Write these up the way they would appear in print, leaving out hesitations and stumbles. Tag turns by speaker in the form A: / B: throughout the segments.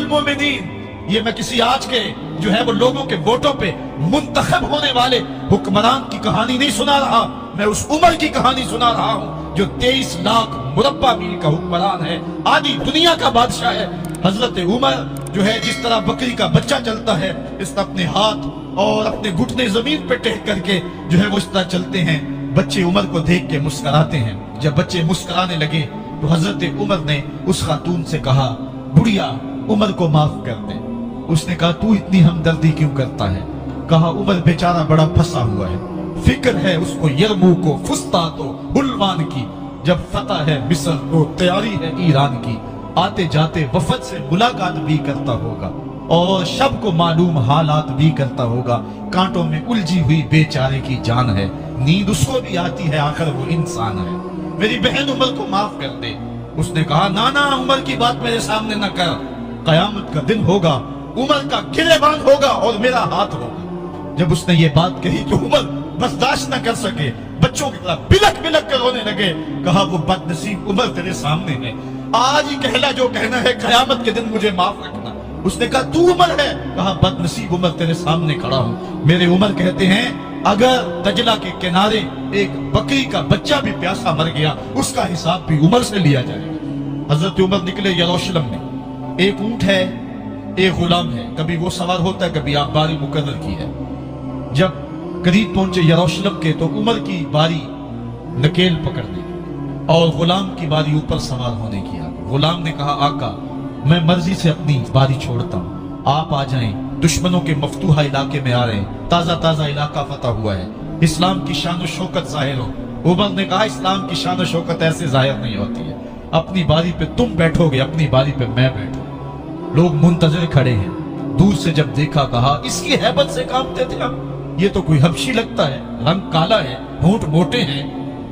A: मोमिनीन, ये मैं किसी आज के जो है वो लोगों के वोटों पे मुंतखब होने वाले हुक्मरान की कहानी नहीं सुना रहा, मैं उस उमर की कहानी सुना रहा हूँ जो 23 लाख मुरब्बा मील का हुक्मरान है, आधी दुनिया का बादशाह है। हजरत उमर जो है जिस तरह बकरी का बच्चा चलता है, इस तरह अपने हाथ और अपने घुटने जमीन पे टेक करके जो है वो इस तरह चलते हैं। बच्चे उमर को देख के मुस्कुराते हैं। जब बच्चे मुस्कुराने लगे तो हजरत उमर ने उस खातून से कहा, बुढ़िया उमर को माफ कर दे। उसने कहा, तू इतनी हमदर्दी क्यों करता है? कहा, उमर बेचारा बड़ा फंसा हुआ है, फिक्र है उसको यरमू को, फुस्तात हुलवान की, जब फतह है मिस्र तो तैयारी है ईरान की, आते जाते वफद से मुलाकात भी करता होगा और शब को मालूम हालात भी करता होगा, कांटों में उलझी हुई बेचारे की जान है, नींद उसको भी आती है, आखिर वो इंसान है, मेरी बहन उमर को माफ कर दे। उसने कहा, नाना उमर की बात मेरे सामने न कर, कयामत का दिन होगा, उमर का गिरेबान होगा और मेरा हाथ होगा। जब उसने ये बात कही तो उमर बर्दाश्त न कर सके, बच्चों की तरह बिलक बिलक कर रोने लगे। कहा, वो बदनसीब उमर तेरे सामने है, आज ही कहला जो कहना है, कयामत के दिन मुझे माफ रखना। उसने कहा, तू उमर है? कहा, बदनसीब उमर तेरे सामने खड़ा हूं। मेरे उमर कहते हैं, अगर दजला के किनारे एक बकरी का बच्चा भी प्यासा मर गया, उसका हिसाब भी उमर से लिया जाएगा। हजरत उमर निकले यरूशलेम में। एक ऊंट है, एक गुलाम है, कभी वो सवार होता है, कभी आप बारी मुकर्रर की है। जब करीब पहुंचे यरूशलेम के तो उमर की बारी नकेल पकड़ने की और गुलाम की बारी ऊपर सवार होने की। गुलाम ने कहा, आका मैं मर्जी से अपनी बारी छोड़ता हूँ, आप आ जाएं, दुश्मनों के मफतूहा इलाके में आ रहे हैं, ताजा ताजा इलाका फतह हुआ है, इस्लाम की शान शौकत जाहिर हो। उमर ने कहा, इस्लाम की शान शौकत ऐसे जाहिर नहीं होती है, अपनी बारी पे तुम बैठोगे, अपनी बारी पे मैं बैठूं। लोग मुंतजर खड़े हैं। दूर से जब देखा, कहा, इसकी हैबत से कांपते थे हम, ये तो कोई हबशी लगता है, रंग काला है, होंठ मोटे हैं,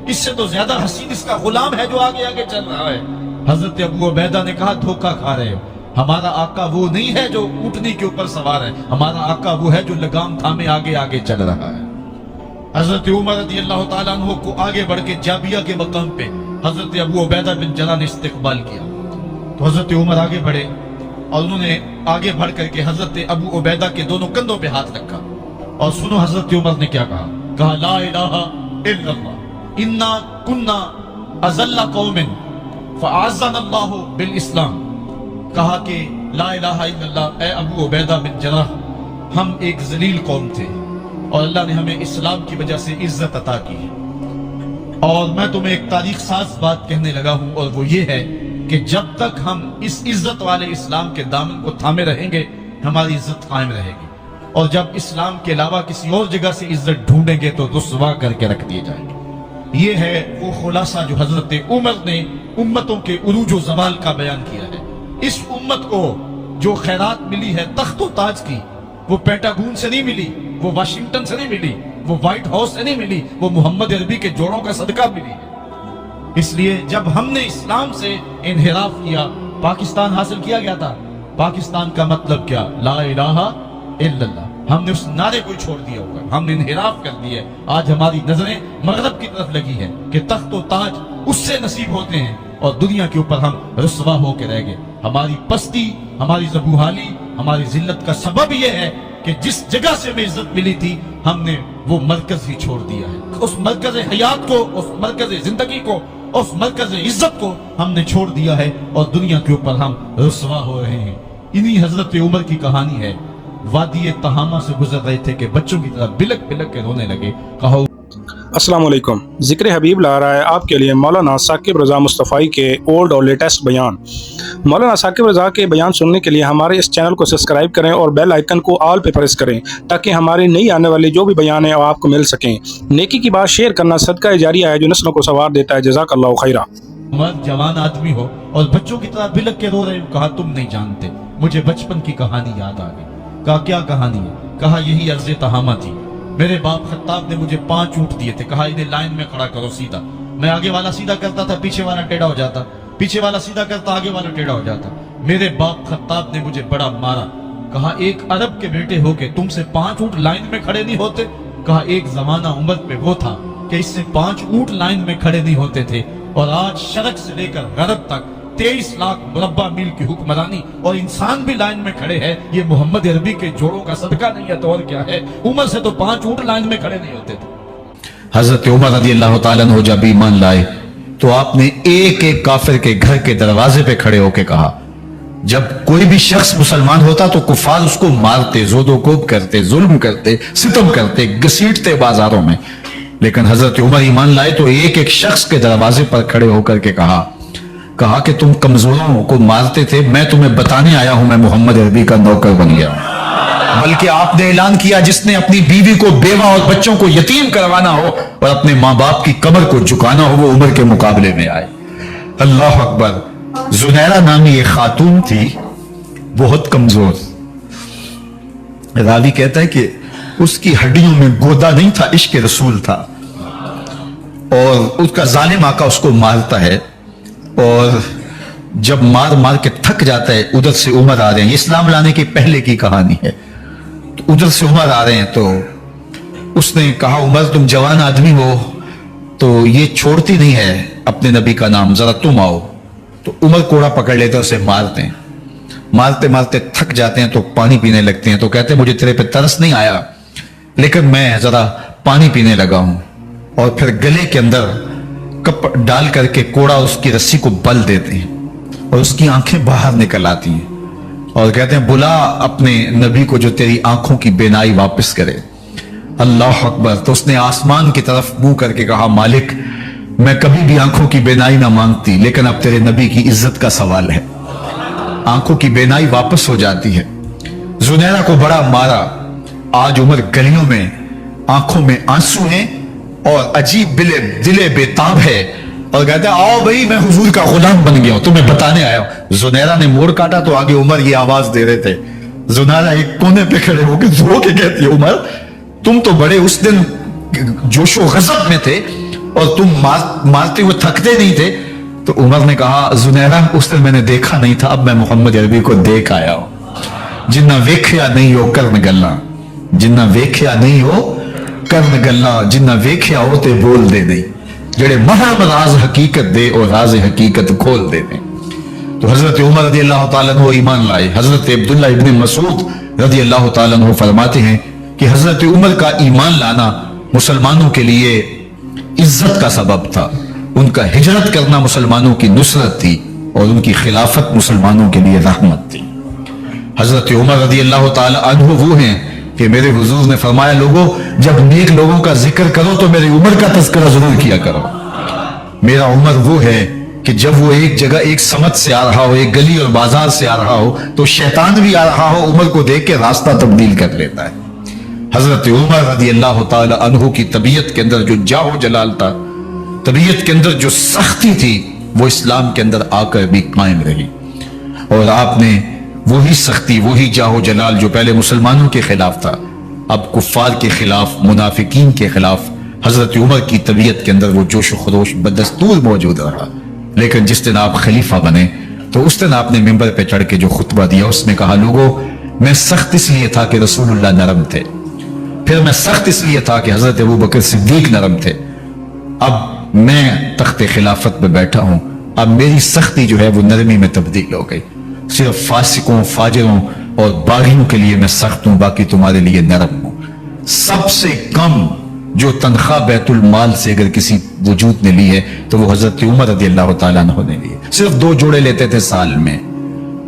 A: इससे तो ज्यादा हसीन इसका गुलाम है जो आगे आगे चल रहा है। हजरत अबू उबैदा ने कहा, धोखा खा रहे हो, हमारा आका वो नहीं है जो ऊंटनी के ऊपर सवार है, हमारा आका वो है जो लगाम थामे आगे आगे चल रहा है। हजरत उमर रज़ी अल्लाह तआला अन्हु को आगे बढ़ के जाबिया के मकाम पे हजरत अबू उबैदा बिन जर्राह ने इस्तकबाल किया। तो हजरत उमर आगे बढ़े और उन्होंने आगे बढ़ करके हजरत अबू उबैदा के दोनों कंधों पे हाथ रखा। और सुनो हजरत उमर ने क्या कहा, कहा, ला इलाहा इल्लल्लाह इन्ना कुन्ना अज़ल्ला कौमिन फ़अअज़्ज़नल्लाहु बिल इस्लाम। कहा कि ला इलाहा इल्लल्लाह, ए अबू उबैदा बिन जर्राह, हम एक जलील कौम थे और अल्लाह ने हमें इस्लाम की वजह से इज्जत अता की है। और मैं तुम्हें एक तारीख साज बात कहने लगा हूं, और वो ये है कि जब तक हम इस इज्जत वाले इस्लाम के दामन को थामे रहेंगे, हमारी इज्जत कायम रहेगी, और जब इस्लाम के अलावा किसी और जगह से इज्जत ढूंढेंगे तो रुस्वा करके रख दिए जाएंगे। ये है वो खुलासा जो हजरत उमर ने उम्मतों के उरूज व ज़वाल का बयान किया है। इस उम्मत को जो खैरात मिली है तख्त व ताज की, वो पेंटागन से नहीं मिली, वो वाशिंगटन से नहीं मिली, वो व्हाइट हाउस से नहीं मिली, वो मोहम्मद अरबी के जोड़ों का सदका मिली है। इसलिए जब हमने इस्लाम से इन्हिराफ किया, पाकिस्तान हासिल किया गया था। पाकिस्तान का मतलब क्या? ला इलाहा इल्लल्लाह। हमने उस नारे को छोड़ दिया होगा, हमने इन्हिराफ कर दिया। आज हमारी नजरें मगरब की तरफ लगी है कि तख्त व ताज उससे नसीब होते हैं और दुनिया के ऊपर हम रुस्वा होकर रह गए। हमारी पस्ती, हमारी ज़बूहाली, हमारी जिल्लत का सबब यह है कि जिस जगह से हमें इज्जत मिली थी, हमने वो मरकज ही छोड़ दिया है। उस मरकज हयात को, उस मरकज जिंदगी को, उस मरकज इज्जत को हमने छोड़ दिया है और दुनिया के ऊपर हम रुस्वा हो रहे हैं। इन्हीं हजरत उमर की कहानी है। वादी तहामा से गुजर रहे थे कि बच्चों की तरह बिलक बिलक के रोने लगे। कहो
B: अस्सलाम वालेकुम। ज़िक्र हबीब ला रहा है आपके लिए मौलाना साकिब रज़ा मुस्तफ़ाई के ओल्ड और लेटेस्ट बयान। मौलाना साकिब रज़ा के बयान सुनने के लिए हमारे इस चैनल को सब्सक्राइब करें और बेल आइकन को ऑल पे प्रेस करें ताकि हमारे नई आने वाले जो भी बयान है वो आपको मिल सकें। नेकी की बात शेयर करना सदका जारिया है जो नस्लों को सवार देता है। जज़ाकल्लाहु खैरा।
A: मर्द जवान आदमी हो और बच्चों की तरह बिलक के रो रहे हो। कहा तुम नहीं जानते, मुझे बचपन की कहानी याद आ गई। कहा क्या कहानी है? कहा यही अर्ज़ तहामा थी। मेरे बाप खत्ताब ने मुझे 5 ऊँट दिए थे। कहा इन्हें लाइन में खड़ा करो सीधा। मैं आगे वाला सीधा करता था, पीछे वाला टेढ़ा हो जाता, पीछे वाला सीधा करता, आगे वाला टेढ़ा हो जाता। मेरे बाप खत्ताब ने मुझे बड़ा मारा। कहा एक अरब के बेटे हो के तुमसे 5 ऊँट लाइन में खड़े नहीं होते? कहा एक जमाना उम्र पे वो था कि इससे 5 ऊँट लाइन में खड़े नहीं होते थे और आज शरक से लेकर गरब तक 23 लाख मुरब्बा मील की हुक्मरानी और इंसान भी लाइन में खड़े हैं। ये मोहम्मद अरबी के जोड़ों का सदका नहीं है तो और क्या है। उमर से तो 5 ऊंट लाइन में खड़े नहीं होते थे।
C: हजरत उमर रज़ी अल्लाह तआला अन्हु जब ईमान लाए तो आपने एक एक काफिर के घर के दरवाजे पे खड़े होके कहा, जब कोई भी शख्स मुसलमान होता तो कुफार उसको मारते, जोदोकोब करते, जुल्म करते, सितम करते, घसीटते बाजारों में। लेकिन हजरत उमर ईमान लाए तो एक एक शख्स के दरवाजे पर खड़े होकर के कहा कि तुम कमजोरों को मारते थे, मैं तुम्हें बताने आया हूं मैं मोहम्मद अरबी का नौकर बन गया हूं। बल्कि आपने ऐलान किया, जिसने अपनी बीवी को, बेवा और बच्चों को यतीम करवाना हो और अपने मां बाप की कमर को झुकाना हो, वो उमर के मुकाबले में आए। अल्लाह अकबर। जुनैरा नामी एक खातून थी, बहुत कमजोर। रावी कहता है कि उसकी हड्डियों में गोदा नहीं था, इश्क रसूल था। और उसका जालिम आका उसको मारता है और जब मार मार के थक जाता है, उधर से उमर आ रहे हैं। इस्लाम लाने के पहले की कहानी है। तो उधर से उमर आ रहे हैं तो उसने कहा, उमर तुम जवान आदमी हो तो ये छोड़ती नहीं है अपने नबी का नाम, जरा तुम आओ। तो उमर कोड़ा पकड़ लेते हैं, उसे मारते हैं। मारते मारते थक जाते हैं तो पानी पीने लगते हैं। तो कहते हैं मुझे तेरे पे तरस नहीं आया, लेकिन मैं जरा पानी पीने लगा हूं। और फिर गले के अंदर कप डाल करके कोड़ा उसकी रस्सी को बल देते हैं और उसकी आंखें बाहर निकल आती हैं और कहते हैं बुला अपने नबी को जो तेरी आंखों की बेनाई वापस करे। अल्लाह अकबर। तो उसने आसमान की तरफ मुंह करके कहा, मालिक मैं कभी भी आंखों की बेनाई ना मांगती, लेकिन अब तेरे नबी की इज्जत का सवाल है। आंखों की बेनाई वापस हो जाती है। जुनैरा को बड़ा मारा। आज उमर गलियों में आंखों में आंसू हैं और अजीब दिले बेताब है और कहते हैं आओ भाई मैं हुजूर का गुलाम बन गया हूं, तुम्हें बताने आया हूं। जुनैरा ने मोड़ काटा तो आगे उमर ये आवाज दे रहे थे। जुनैरा एक कोने पे खड़े होकर रो के कहती है, उमर तुम तो बड़े उस दिन जोशो गजब में थे और तुम मारते हुए थकते नहीं थे। तो उमर ने कहा, जुनैरा उस दिन मैंने देखा नहीं था, अब मैं मोहम्मद अरबी को देख आया हूं। जिन्ना वेख्या नहीं हो करन गल्ला, जिन्ना वेख्या नहीं हो करन गल्ला, जिन्ना वेख्या हो ते बोल दे नहीं, जेड़े महम राज हकीकत दे और राज हकीकत खोल दे नहीं। तो हजरत उमर रज़ी अल्लाह तआला अन्हु ईमान लाए। हजरत अब्दुल्लाह इब्न मसूद रज़ी अल्लाह तआला अन्हु फरमाते हैं कि हजरत उमर का ईमान लाना मुसलमानों के लिए इज्जत का सबब था। उनका हिजरत करना मुसलमानों की नुसरत थी और उनकी खिलाफत मुसलमानों के लिए रहमत थी। हजरत उमर रज़ी अल्लाह तआला अन्हु वो हैं कि मेरे हुजूर ने फरमाया, लोगों जब नेक लोगों का जिक्र करो तो मेरी उम्र का तज़किरा जरूर किया करो। मेरा उमर वो है कि जब वो एक जगह एक समत से आ रहा हो, एक गली और बाजार से आ रहा हो, तो शैतान भी आ रहा हो, उमर को देख के रास्ता तब्दील कर लेता है। हजरत उमर रज़ी अल्लाह तआला अन्हु की तबीयत के अंदर जो जाहो जलाल था, तबीयत के अंदर जो सख्ती थी, वो इस्लाम के अंदर आकर भी कायम रही। और आपने वही सख्ती, वही जाहो जलाल जो पहले मुसलमानों के खिलाफ था, अब कुफ्फार के खिलाफ, मुनाफिकीन के खिलाफ हजरत उमर की तबीयत के अंदर वो जोश खरोश बदस्तूर मौजूद रहा। लेकिन जिस दिन आप खलीफा बने तो उस दिन आपने मिंबर पे चढ़ के जो खुतबा दिया, उसमें कहा, लोगों मैं सख्त इसलिए था कि रसूलुल्लाह नरम थे, फिर मैं सख्त इसलिए था कि हजरत अबू बकर सिद्दीक नरम थे, अब मैं तख्ते खिलाफत पे बैठा हूं, अब मेरी सख्ती जो है वो नरमी में तब्दील हो गई। सिर्फ फासिकों, फाजिरों और बागियों के लिए मैं सख्त हूं, बाकी तुम्हारे लिए नरम हूं। सबसे कम जो तनख्वाह बैतुल माल से अगर किसी वजूद ने ली है तो वो हजरत उमर रज़ी अल्लाह तआला अन्हु ने ली है। सिर्फ 2 जोड़े लेते थे साल में।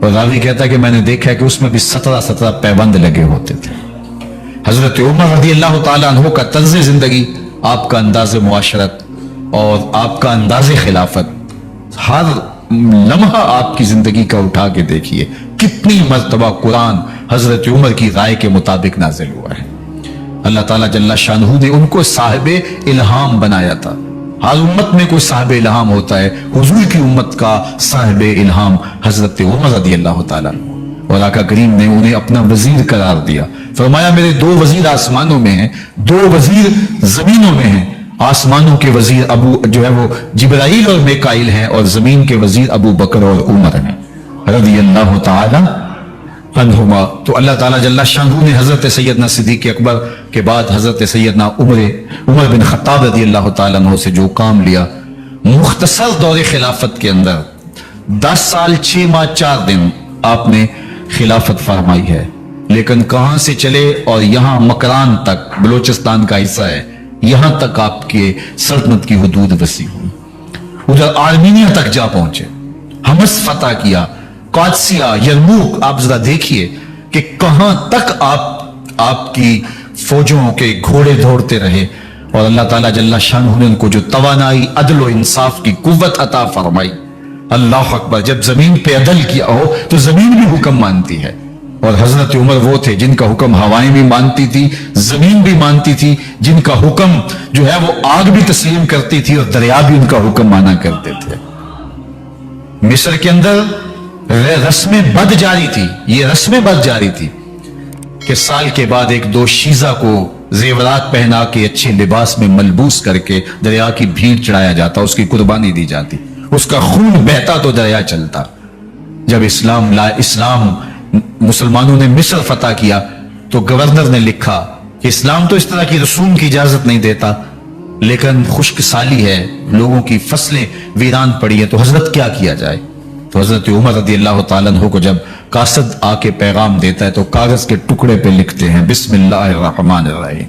C: और रावी कहता है कि मैंने देखा है कि उसमें भी 17 पैबंद लगे होते थे। हजरत उमर रज़ी अल्लाह तआला अन्हु का तर्ज जिंदगी, आपका अंदाज मुआशरत और आपका अंदाज खिलाफत, हर लम्हा आपकी जिंदगी का उठा के देखिए कितनी मर्तबा कुरान हजरत उमर की राय के मुताबिक नाजिल हुआ है। अल्लाह ताला जल्ला शानहू ने उनको साहिबे इल्हाम बनाया था। हर उम्मत में कोई साहिबे इल्हाम होता है, हुजूर की उम्मत का साहिबे इल्हाम हजरत उमर रज़ी अल्लाह ताला, और आका करीम ने उन्हें अपना वजीर करार दिया। फरमाया, मेरे 2 वजीर आसमानों में हैं, 2 वजीर जमीनों में हैं। आसमानों के वजीर अबू जो है वो जिब्राइल और मिकाइल हैं, और जमीन के वजीर अबू बकर और उमर हैं रज़ी अल्लाह तआला अन्हुमा। तो अल्लाह ताला जल्ला शानहू ने हजरत सैयदना सिद्दीक़ अकबर के बाद हजरत सैयदना उमर बिन खत्ताब रज़ी अल्लाह तआला अन्हु से जो काम लिया, मुख्तसर दौरे खिलाफत के अंदर 10 साल 6 माह 4 दिन आपने खिलाफत फरमाई है, लेकिन कहां से चले और यहां मकरान तक, बलोचिस्तान का हिस्सा है, यहां तक आपके सल्तनत की हुदूद वसी हुई। उधर आर्मीनिया तक जा पहुंचे, हमस फतह किया, कादसिया, यरमूक। आप जरा देखिए कि कहां तक आपकी फौजों के घोड़े दौड़ते रहे, और अल्लाह ताला जल्ला शान ने उनको जो तवानाई, अदल और इंसाफ की कुव्वत अता फरमाई। अल्लाह अकबर। जब जमीन पे अदल किया हो तो जमीन भी हुक्म मानती है, और हजरत उमर वो थे जिनका हुक्म हवाएं भी मानती थी, जमीन भी मानती थी, जिनका हुक्म जो है वो आग भी तस्लीम करती थी, और दरिया भी उनका हुक्म माना करते थे। मिस्र के अंदर रस्में बद जारी थी, ये रस्में बद जारी थी कि साल के बाद एक दोशीजा को जेवरात पहना के अच्छे लिबास में मलबूस करके दरिया की भीड़ चढ़ाया जाता, उसकी कुर्बानी दी जाती, उसका खून बहता तो दरिया चलता। जब इस्लाम मुसलमानों ने मिस्र फतह किया तो गवर्नर ने लिखा कि इस्लाम तो इस तरह की रसूम की इजाजत नहीं देता, लेकिन खुश्क साली है, लोगों की फसलें वीरान पड़ी है, तो हजरत क्या किया जाए। तो हजरत उमर रदी अल्लाह ताला अन्हु को जब कासद आके पैगाम देता है तो कागज के टुकड़े पे लिखते हैं बिस्मिल्लाहिर्रहमानिर्रहीम।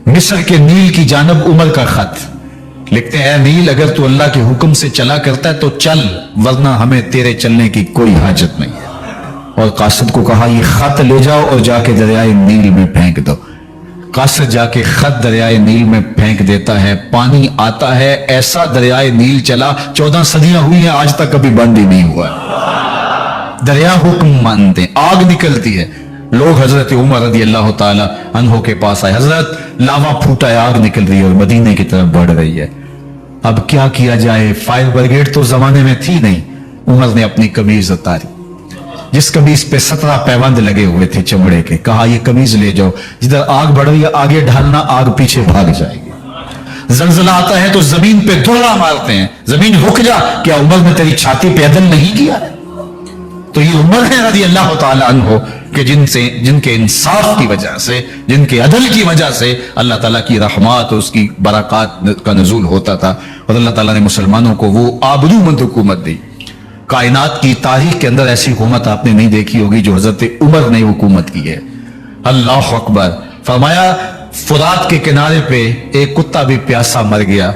C: मिस्र के नील की जानब उमर का खत लिखते हैं, नील अगर तू अल्लाह के हुक्म से चला करता है तो चल, वरना हमें तेरे चलने की कोई हाजत नहीं है। और कासद को कहा ये खत ले जाओ और जाके दरियाए नील में फेंक दो। कासद जाके खत दरियाए नील में फेंक देता है, पानी आता है, ऐसा दरियाए नील चला, 14 सदियां हुई हैं, आज तक कभी बंद ही नहीं हुआ। दरिया हुक्म मानते, आग निकलती है। लोग हजरत उमर रदी अल्लाह ताला अन्हो के पास आए, हजरत लावा फूटा है, आग निकल रही है और मदीने की तरफ बढ़ रही है, अब क्या किया जाए। फायर ब्रिगेड तो जमाने में थी नहीं। उमर ने अपनी कमीज उतारी, जिस कमीज पे 17 पैबंद लगे हुए थे चमड़े के, कहा ये कमीज ले जाओ, जिधर आग बढ़ रही है आगे ढालना, आग पीछे भाग जाएगी। जलजला आता है तो जमीन पे दौड़ा मारते हैं, जमीन रुक जा, क्या उमर ने तेरी छाती पे अदल नहीं किया है। तो ये उमर है रज़ी अल्लाह ताला अन्हो कि जिनके इंसाफ की वजह से, जिनके अदल की वजह से अल्लाह ताला की रहमत और उसकी बरक़ात का नज़ूल होता था, और अल्लाह ताला ने मुसलमानों को वो आबरूमंद हुकूमत दी। कायनात की तारीख के अंदर ऐसी हुकूमत आपने नहीं देखी होगी जो हजरत उमर ने हुकूमत की है। अल्लाह अकबर। फरमाया फुरात के किनारे पे एक कुत्ता भी प्यासा मर गया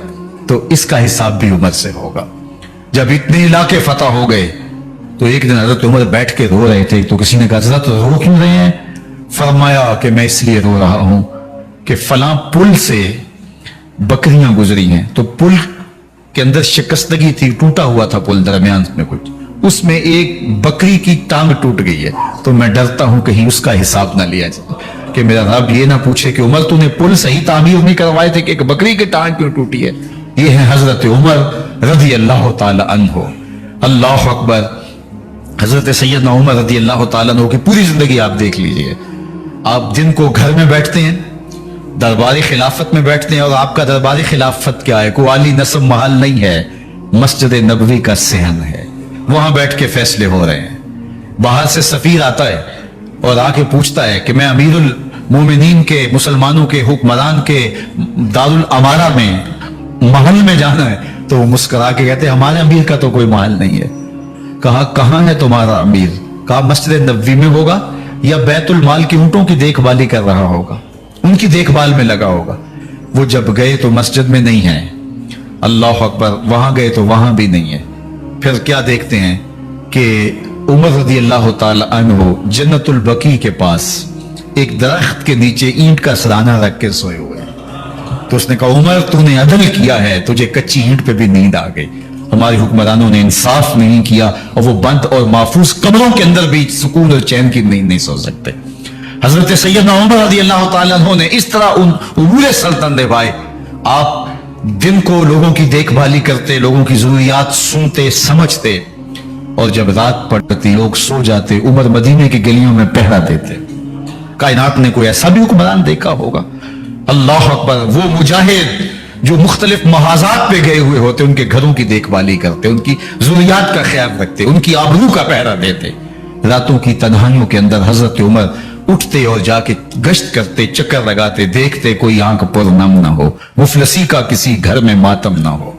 C: तो इसका हिसाब भी उमर से होगा। जब इतने इलाके फतह हो गए तो एक दिन हजरत उमर बैठ के रो रहे थे, तो किसी ने कहा हजरत रो क्यों रहे हैं। फरमाया कि मैं इसलिए रो रहा हूं कि फलां पुल से बकरियां गुजरी हैं, तो पुल के अंदर शिकस्तगी थी, टूटा हुआ था पुल दरमियान में कुछ, उसमें एक बकरी की टांग टूट गई है, तो मैं डरता हूं कहीं उसका हिसाब ना लिया जाए कि मेरा रब ये ना पूछे कि उमर तूने पुल सही तामीर नहीं करवाए थे कि एक बकरी की टांग क्यों टूटी है। ये है हजरत उमर रज़ी अल्लाह ताला अन्हो। अल्लाह अकबर। हजरत सैयदना उमर रज़ी अल्लाह ताला अन्हो की पूरी जिंदगी आप देख लीजिए। आप दिन को घर में बैठते हैं, दरबारी खिलाफत में बैठते हैं, और आपका दरबारी खिलाफत क्या है, कोई आली नस्ब महल नहीं है, मस्जिद नबवी का सहन है, वहां बैठ के फैसले हो रहे हैं। बाहर से सफीर आता है और आके पूछता है कि मैं अमीरुल मोमिनीन के, मुसलमानों के हुक्मरान के दारुल अमारा में महल में जाना है, तो वो मुस्कुरा के कहते हैं हमारे अमीर का तो कोई महल नहीं है। कहा कहां है तुम्हारा अमीर। कहा मस्जिद नबवी में होगा या बैतुल माल की ऊंटों की देखभाली कर रहा होगा, उनकी देखभाल में लगा होगा। वो जब गए तो मस्जिद में नहीं है। अल्लाह अकबर। वहां गए तो वहां भी नहीं है। फिर क्या देखते हैं कि उमर रज़ी अल्लाह ताला अन्हु जन्नतुल बकी के पास एक दरख्त के नीचे ईंट का सराना रख के सोए हुए हैं। तो उसने कहा उमर तूने अदल किया है, तुझे कच्ची ईंट पे भी नींद आ गई। हमारे हुक्मरानों ने इंसाफ नहीं किया और वो बंद और महफूज कमरों के अंदर भी सुकून और चैन की नींद नहीं सो सकते। हजरत सैयदना उमर रज़ी अल्लाह ताला अन्हु ने इस तरह उन उमूर सल्तनत निभाए। आप दिन को लोगों की देखभाली करते, लोगों की जरूरियात सुनते समझते, और जब रात पड़ती लोग सो जाते, उमर मदीने की गलियों में पहरा देते। कायनात ने कोई ऐसा भी हुक्मरान देखा होगा। अल्लाह अकबर। वो मुजाहिद जो मुख्तलिफ महाजात पे गए हुए होते, उनके घरों की देखभाली करते, उनकी जरूरियात का ख्याल रखते, उनकी आबरू का पहरा देते। रातों की तन्हाइयों के अंदर हजरत उमर उठते और जाके गश्त करते, चक्कर लगाते, देखते कोई आंख पर नम ना हो, मुफलसी का किसी घर में मातम ना हो,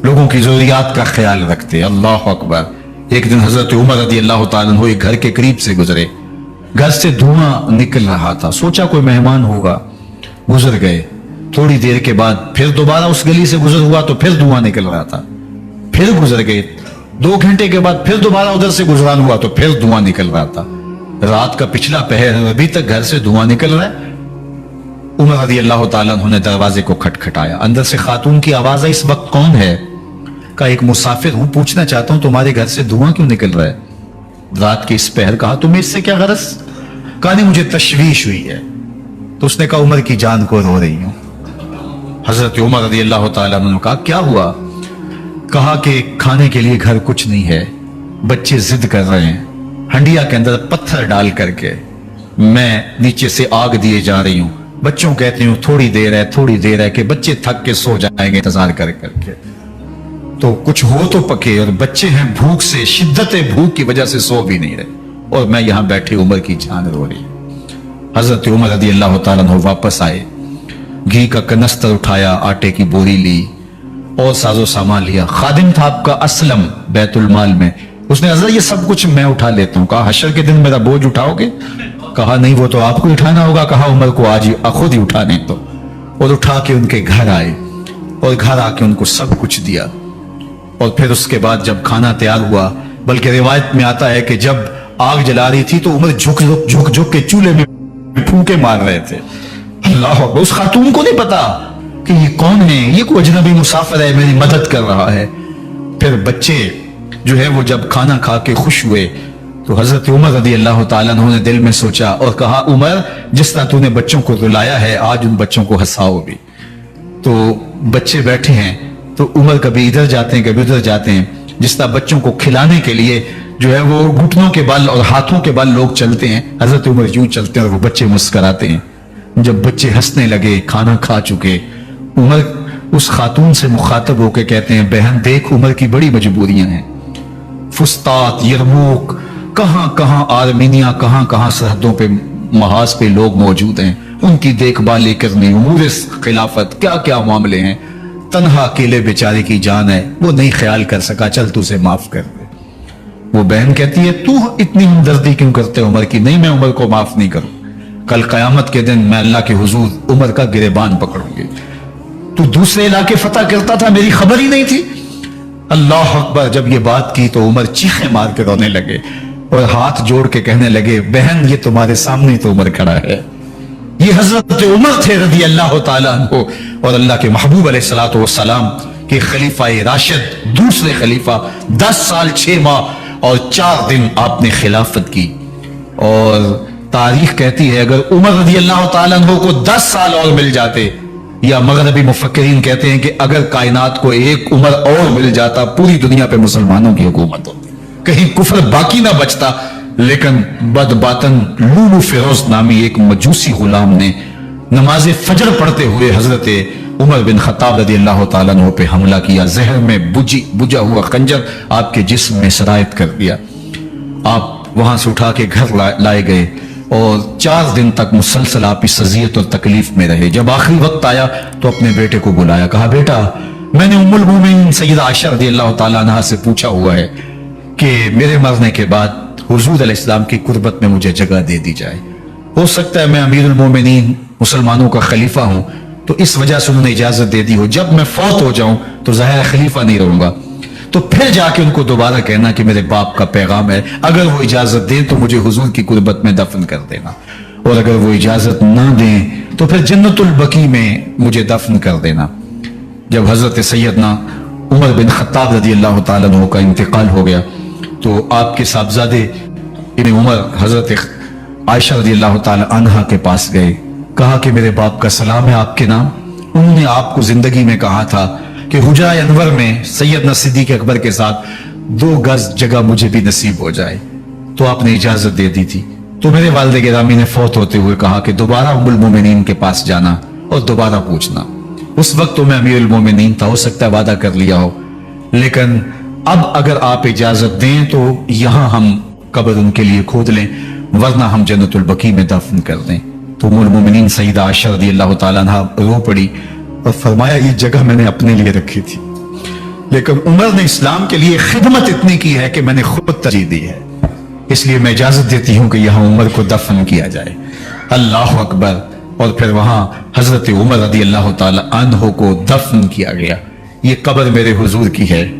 C: लोगों की जरूरियात का ख्याल रखते। अल्लाह अकबर। एक दिन हजरत उमर रदी अल्लाह ताला अन्हु एक घर के करीब से गुजरे, घर से धुआं निकल रहा था, सोचा कोई मेहमान होगा, गुजर गए। थोड़ी देर के बाद फिर दोबारा उस गली से गुजर हुआ तो फिर धुआं निकल रहा था, फिर गुजर गए। 2 घंटे के बाद फिर दोबारा उधर से गुजरान हुआ तो फिर धुआं निकल रहा था। रात का पिछला पहर है, अभी तक घर से धुआं निकल रहा है। उमर रज़ी अल्लाह ताला अन्हु ने दरवाजे को खटखटाया, अंदर से खातून की आवाज है, इस वक्त कौन है? का एक मुसाफिर हूं, पूछना चाहता हूं तुम्हारे घर से धुआं क्यों निकल रहा है रात के इस पहर? कहा तुम्हें इससे क्या गरज? कहा नहीं, मुझे तशवीश हुई है। तो उसने कहा उमर की जान को रो रही हूं। हजरत उमर रज़ी अल्लाह ताला अन्हु ने कहा क्या हुआ? कहा कि खाने के लिए घर कुछ नहीं है, बच्चे जिद कर रहे हैं, हंडिया के अंदर पत्थर डाल करके मैं नीचे से आग दिए जा रही हूं। बच्चों कहती हूं थोड़ी देर है कि बच्चे थक के सो जाएंगे इंतजार कर करके, तो कुछ हो तो पके, और बच्चे हैं भूख से, शिद्दत भूख की वजह से सो भी नहीं रहे, और मैं यहां बैठे उमर की जान रो रही। हजरत उमर रज़ी अल्लाह ताला अन्हु वापस आए, घी का कनस्तर उठाया, आटे की बोरी ली और साजो सामान लिया। खादिम था आपका असलम बैतुल माल में, उसने हजरत ये सब कुछ मैं उठा लेता हूं। कहा हशर के दिन मेरा बोझ उठाओगे? कहा नहीं, वो तो आपको उठाना होगा। कहा उमर को आज ही खुद ही उठाने तो, और उठा के उनके घर आए और घर आके उनको सब कुछ दिया। और फिर उसके बाद जब खाना तैयार हुआ, बल्कि रिवायत में आता है कि जब आग जला रही थी तो उमर झुक के चूल्हे में फूंके मार रहे थे। अल्लाह, उस खातून को नहीं पता कि ये कौन है, ये कोई अजनबी मुसाफिर है, मेरी मदद कर रहा है। फिर बच्चे जो है वो जब खाना खा के खुश हुए तो हजरत उमर रज़ी अल्लाह ताला अन्हु ने दिल में सोचा और कहा उमर, जिस तरह तूने बच्चों को रुलाया है आज उन बच्चों को हंसाओ भी। तो बच्चे बैठे हैं तो उमर कभी इधर जाते हैं कभी उधर जाते हैं। जिस तरह बच्चों को खिलाने के लिए जो है वो घुटनों के बल और हाथों के बल लोग चलते हैं, हजरत उमर यूं चलते हैं और वो बच्चे मुस्कुराते हैं। जब बच्चे हंसने लगे, खाना खा चुके, उमर उस खातून से मुखातब होकर कहते हैं बहन देख उमर की बड़ी मजबूरियां हैं, फुस्तात, यरमूक, कहां कहां आर्मीनिया, कहां कहां सरहदों पे महाज पे लोग मौजूद हैं, उनकी देखभाल करनी, उमूर खिलाफत, क्या क्या मामले हैं। तन्हा अकेले बेचारे की जान है, वो नहीं ख्याल कर सका, चल तू उसे माफ कर दे। वो बहन कहती है तू इतनी हमदर्दी क्यों करते उमर की? नहीं, मैं उमर को माफ नहीं करूं, कल कयामत के दिन मैं अल्लाह के हुजूर उमर का गिरेबान पकड़ूंगी। तू दूसरे इलाके फतह करता था, मेरी खबर ही नहीं थी। अल्लाह अकबर। जब ये बात की तो उमर चीखें मार के रोने लगे और हाथ जोड़ के कहने लगे बहन ये तुम्हारे सामने तो उमर खड़ा है, ये हजरत उमर थे रज़ी अल्लाह ताला अन्हु और अल्लाह के महबूब अलैहिस्सलातु वस्सलाम के खलीफा राशिद, दूसरे खलीफा। 10 साल 6 माह और 4 दिन आपने खिलाफत की। और तारीख कहती है अगर उमर रज़ी अल्लाह ताला अन्हु को 10 साल और मिल जाते, या मगरबी मुफक्किरीन कहते हैं कि अगर कायनात को एक उमर और मिल जाता, पूरी दुनिया पे मुसलमानों की हुकूमत होती, कहीं कुफर बाकी ना बचता। लेकिन बदबातन लूलू फिरोज नामी एक मजूसी गुलाम ने नमाज फजर पढ़ते हुए हजरत उमर बिन खत्ताब रज़ी अल्लाह ताला अन्हु पे हमला किया। जहर में बुझा हुआ खंजर आपके जिस्म में सरायत कर दिया। आप वहां से उठा के घर लाए गए और 4 दिन तक मुसलसल आप इस अज़ियत और तकलीफ में रहे। जब आखिरी वक्त आया तो अपने बेटे को बुलाया, कहा बेटा मैंने उम्मुल मोमिनीन सैयदा आयशा रज़ी अल्लाह ताला अन्हा से पूछा हुआ है कि मेरे मरने के बाद हुजूर अलैहिस्सलाम की कुर्बत में मुझे जगह दे दी जाए। हो सकता है मैं अमीरुल मोमिनीन मुसलमानों का खलीफा हूं तो इस वजह से उन्होंने इजाजत दे दी हो, जब मैं फौत हो जाऊं तो ज़ाहिर खलीफा नहीं रहूंगा। तो फिर जाके उनको दोबारा कहना कि मेरे बाप का पैगाम है, अगर वो इजाजत दें तो मुझे हुजूर की कुर्बत में दफन कर देना, और अगर वो इजाजत ना दें तो फिर जन्नतुल बकी में मुझे दफन कर देना। जब हजरत सैयदना उमर बिन खत्ताब रज़ी अल्लाह ताला अन्हु का इंतकाल हो गया तो आपके साहबजादे इब्न उमर हजरत आयशा रज़ी अल्लाह ताला अन्हा के पास गए, कहा कि मेरे बाप का सलाम है आपके नाम। उन्होंने आपको जिंदगी में कहा था कि हुजरा अनवर में सैयदना सिद्दीक अकबर के साथ 2 गज जगह मुझे भी नसीब हो जाए, तो आपने इजाजत दे दी थी। तो मेरे वालिद गिरामी ने फौत होते हुए कहा कि दोबारा उम्मुल मोमिनीन के पास जाना और दोबारा पूछना। उस वक्त तो मैं अमीरुल मोमिनीन था, हो सकता है वादा कर लिया हो, लेकिन अब अगर आप इजाजत दें तो यहां हम कब्र उनके लिए खोद लें, वरना हम जन्नतुल बकी में दफन कर दें। तो उम्मुल मोमिनीन सैयदा आयशा रज़ी अल्लाह ताला अन्हा रो पड़ी और फरमाया ये जगह मैंने अपने लिए रखी थी, لیکن عمر نے اسلام کے لیے خدمت اتنی کی ہے کہ میں نے خود ترجیح دی ہے، اس لیے میں اجازت دیتی ہوں کہ یہاں عمر کو دفن کیا جائے۔ اللہ اکبر۔ اور پھر وہاں حضرت عمر رضی اللہ تعالی عنہ کو دفن کیا گیا۔ یہ قبر میرے حضور کی ہے۔